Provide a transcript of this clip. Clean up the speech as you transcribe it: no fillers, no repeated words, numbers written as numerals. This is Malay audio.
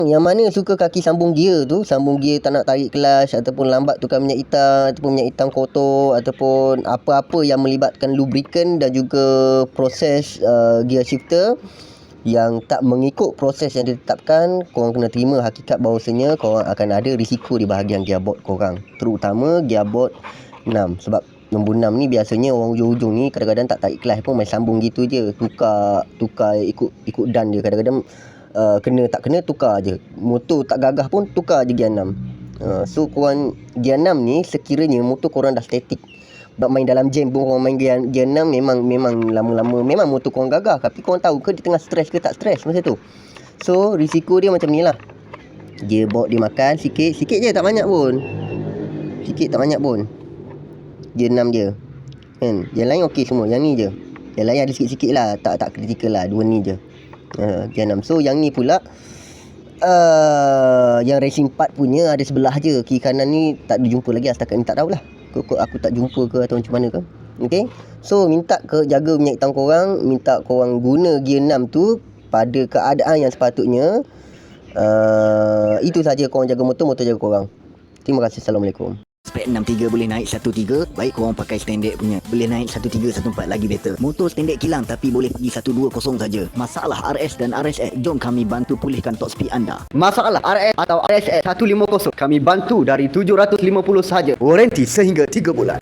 Yang mana suka kaki sambung gear tu, sambung gear tak nak tarik kelas ataupun lambat tukar minyak hitam ataupun minyak hitam kotor ataupun apa-apa yang melibatkan lubricant dan juga proses gear shifter yang tak mengikut proses yang ditetapkan, korang kena terima hakikat bahawasanya korang akan ada risiko di bahagian gearbox korang, terutama gearbox 6. Sebab nombor 6 ni biasanya orang hujung-hujung ni kadang-kadang tak tarik kelas pun, main sambung gitu je, tukar ikut dan dia. Kadang-kadang kena tak kena tukar je, motor tak gagah pun tukar je gear 6. So korang gear 6 ni sekiranya motor korang dah statik, main dalam jam pun korang main gear 6, memang lama-lama memang motor korang gagah, tapi korang tahu ke dia tengah stres ke tak stres masa tu. So risiko dia macam ni lah, gearbox dia makan sikit je, tak banyak pun, gear 6 je kan. Yang lain okey semua, yang ni je, yang lain ada sikit-sikit lah, tak kritikal lah, dua ni je. Gear 6. So yang ni pula yang racing part punya ada sebelah je, kiri kanan ni tak dijumpa lagi setakat ni, tak tahulah aku tak jumpa ke atau macam mana ke. Okay, so minta jaga minyak hitam korang, minta korang guna gear 6 tu pada keadaan yang sepatutnya. Itu saja, korang jaga motor jaga korang. Terima kasih. Assalamualaikum. Spek 63 boleh naik 13, baik korang pakai standard punya. Boleh naik 13, 14 lagi better. Motor standard kilang tapi boleh pergi 120 saja. Masalah RS dan RSX, jom kami bantu pulihkan top speed anda. Masalah RS atau RSX 150, kami bantu dari 750 sahaja. Warranty sehingga 3 bulan.